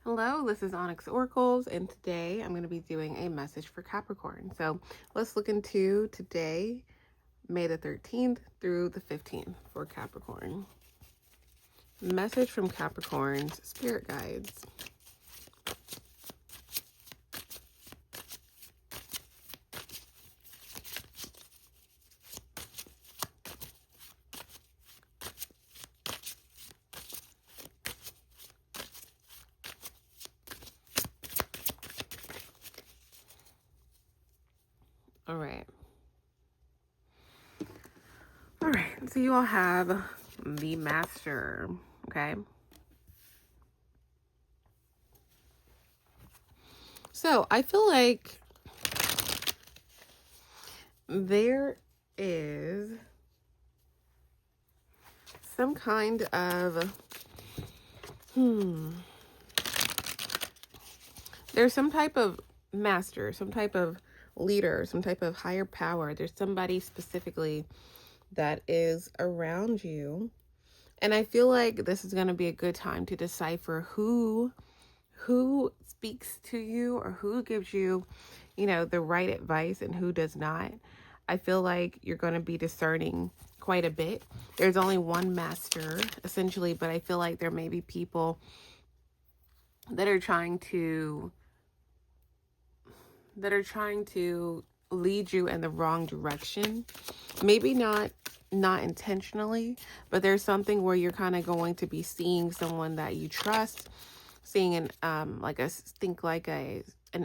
Hello, this is Onyx Oracles, and today I'm going to be doing a message for Capricorn. So let's look into today, May the 13th through the 15th for Capricorn. Message from Capricorn's spirit guides. All right. So you all have the Master, okay? So I feel like there is some kind of, there's some type of master, some type of leader, some type of higher power. There's somebody specifically that is around you. And I feel like this is going to be a good time to decipher who speaks to you or who gives you, the right advice and who does not. I feel like you're going to be discerning quite a bit. There's only one master, essentially, but I feel like there may be people that are trying to lead you in the wrong direction. Maybe not intentionally, but there's something where you're kind of going to be seeing someone that you trust, seeing an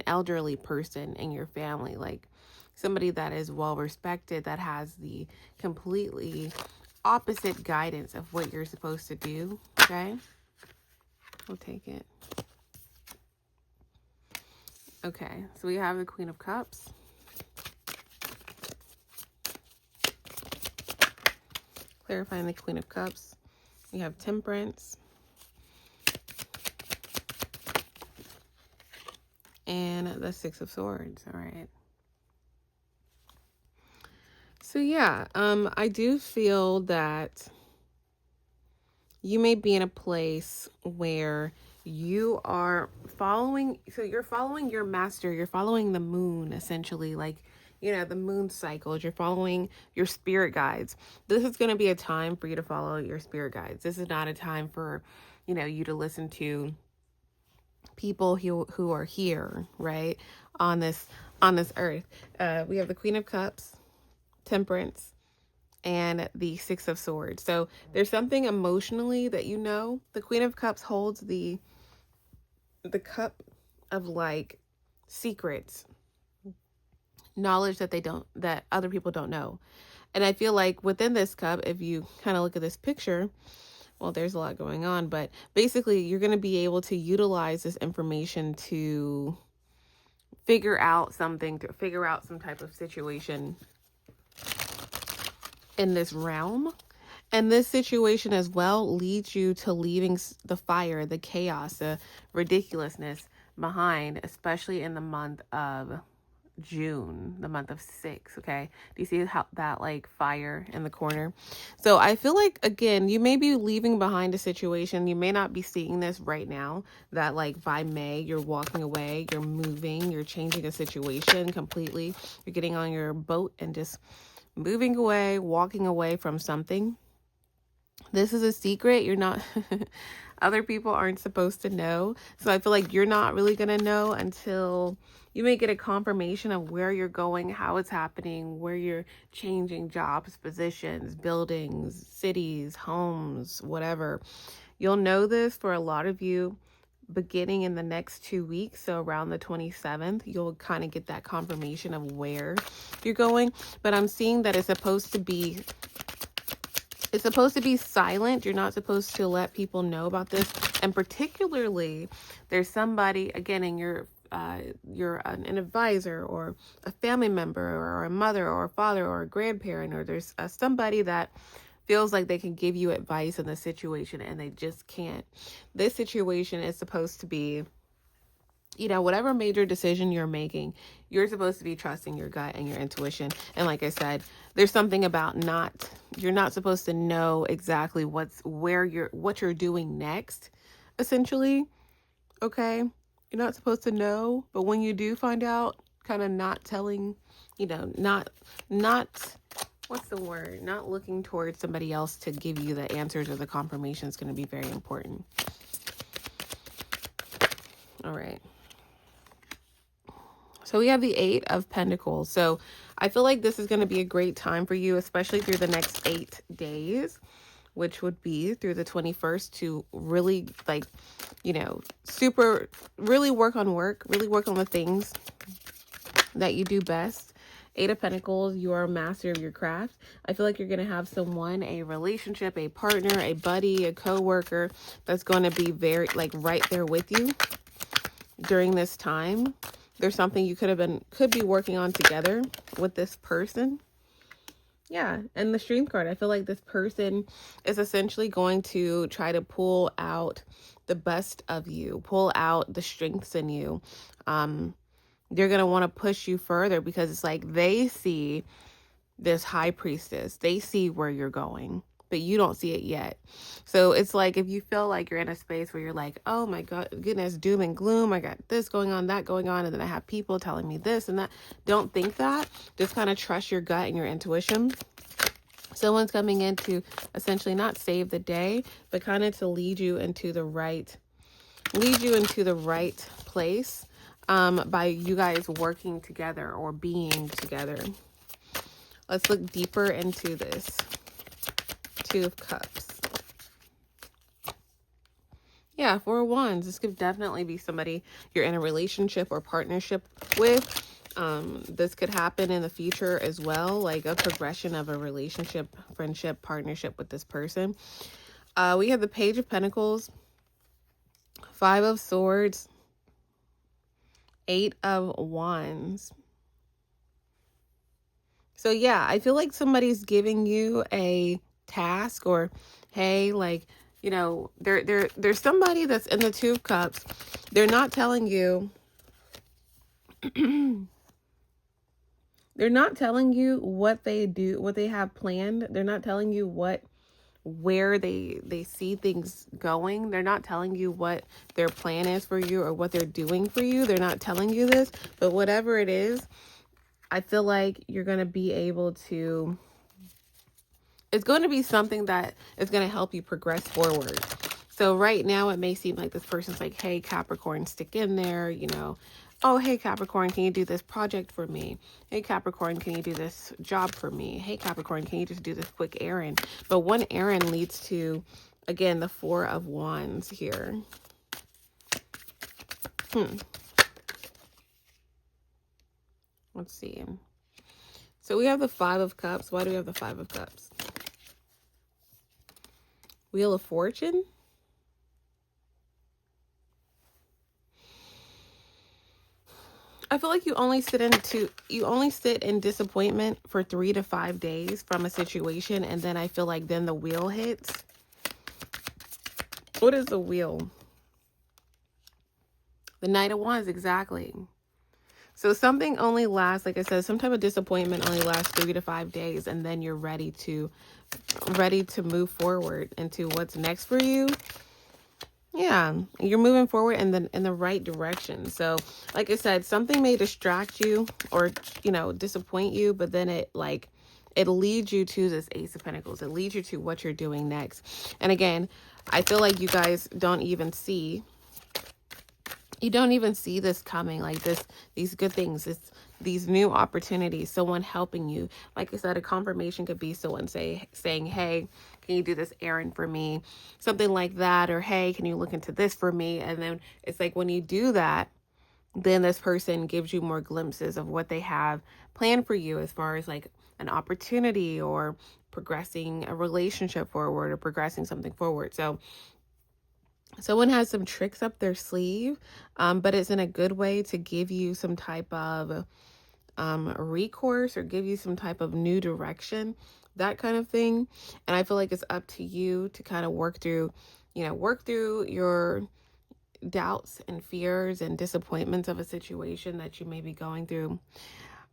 elderly person in your family, like somebody that is well respected, that has the completely opposite guidance of what you're supposed to do. Okay, we'll take it. Okay, so we have the Queen of Cups. Clarifying the Queen of Cups. We have Temperance. And the Six of Swords. All right. So yeah, I do feel that you may be in a place where you are following, so you're following your master, you're following the moon, essentially, like, the moon cycles, you're following your spirit guides. This is going to be a time for you to follow your spirit guides. This is not a time for, you to listen to people who are here, right, on this earth. We have the Queen of Cups, Temperance, and the Six of Swords. So there's something emotionally that the Queen of Cups holds the cup of like secrets, knowledge that other people don't know. And I feel like within this cup, if you kind of look at this picture, well, there's a lot going on, but basically you're going to be able to utilize this information to figure out something, to figure out some type of situation in this realm. And this situation as well leads you to leaving the fire, the chaos, the ridiculousness behind, especially in the month of June, the month of 6. Okay, do you see how that like fire in the corner? So I feel like, again, you may be leaving behind a situation. You may not be seeing this right now, that like by May you're walking away, you're moving, you're changing a situation completely, you're getting on your boat and just moving away, walking away from something. This is a secret. You're not other people aren't supposed to know. So I feel like you're not really going to know until you may get a confirmation of where you're going, how it's happening, where you're changing jobs, positions, buildings, cities, homes, whatever. You'll know this for a lot of you beginning in the next 2 weeks. So around the 27th, you'll kind of get that confirmation of where you're going. But I'm seeing that it's supposed to be silent. You're not supposed to let people know about this. And particularly, there's somebody, again, in you're an advisor or a family member or a mother or a father or a grandparent, or there's somebody that feels like they can give you advice in the situation and they just can't. This situation is supposed to be, whatever major decision you're making, you're supposed to be trusting your gut and your intuition. And like I said, there's something about you're not supposed to know exactly what you're doing next, essentially. Okay? You're not supposed to know, but when you do find out, kind of not telling, not what's the word? Not looking towards somebody else to give you the answers or the confirmation is going to be very important. All right. So we have the 8 of Pentacles. So I feel like this is going to be a great time for you, especially through the next 8 days, which would be through the 21st, to really really work on the things that you do best. 8 of Pentacles, you are a master of your craft. I feel like you're going to have someone, a relationship, a partner, a buddy, a coworker that's going to be very right there with you during this time. There's something you could be working on together with this person. Yeah, and the Strength card, I feel like this person is essentially going to try to pull out the best of you, pull out the strengths in you. They're going to want to push you further because it's like they see this high priestess. They see where you're going, but you don't see it yet. So it's like if you feel like you're in a space where you're like, oh my goodness, doom and gloom. I got this going on, that going on, and then I have people telling me this and that. Don't think that. Just kind of trust your gut and your intuition. Someone's coming in to essentially not save the day, but kind of to lead you into the right place by you guys working together or being together. Let's look deeper into this. 2 of Cups. Yeah, 4 of Wands. This could definitely be somebody you're in a relationship or partnership with. This could happen in the future as well, like a progression of a relationship, friendship, partnership with this person. We have the Page of Pentacles, 5 of Swords, 8 of Wands. So yeah, I feel like somebody's giving you a task, or hey, there's somebody that's in the 2 of Cups. They're not telling you they're not telling you what they do, what they have planned. They're not telling you where they see things going. They're not telling you what their plan is for you or what they're doing for you. They're not telling you this, but whatever it is, I feel like you're going to be able to, it's going to be something that is going to help you progress forward. So right now it may seem like this person's like, hey, Capricorn, stick in there, Oh, hey, Capricorn, can you do this project for me? Hey, Capricorn, can you do this job for me? Hey, Capricorn, can you just do this quick errand? But one errand leads to, again, the 4 of Wands here. Let's see. So we have the 5 of Cups. Why do we have the 5 of Cups? Wheel of Fortune. I feel like you only sit in disappointment for 3 to 5 days from a situation, and then I feel like then the wheel hits. What is the wheel? The Knight of Wands, exactly. So something only lasts, like I said, some type of disappointment only lasts 3 to 5 days, and then you're ready to move forward into what's next for you. Yeah, you're moving forward in the right direction. So, like I said, something may distract you or, disappoint you, but then it leads you to this Ace of Pentacles. It leads you to what you're doing next. And again, I feel like you guys don't even see this coming, like these good things, these new opportunities, someone helping you. Like I said, a confirmation could be someone saying, hey, can you do this errand for me? Something like that. Or, hey, can you look into this for me? And then it's like when you do that, then this person gives you more glimpses of what they have planned for you as far as like an opportunity or progressing a relationship forward or progressing something forward. So someone has some tricks up their sleeve, but it's in a good way to give you some type of recourse or give you some type of new direction, that kind of thing. And I feel like it's up to you to kind of work through your doubts and fears and disappointments of a situation that you may be going through.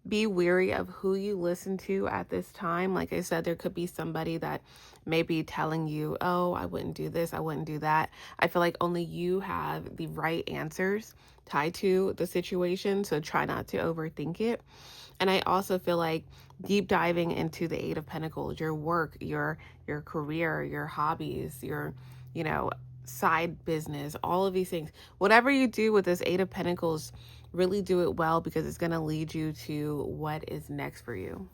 Be wary of who you listen to at this time. Like I said, there could be somebody that may be telling you, oh, I wouldn't do this, I wouldn't do that. I feel like only you have the right answers tied to the situation, so try not to overthink it. And I also feel like deep diving into the Eight of Pentacles, your work, your career, your hobbies, your, you know, side business, all of these things. Whatever you do with this Eight of Pentacles, really do it well, because it's going to lead you to what is next for you.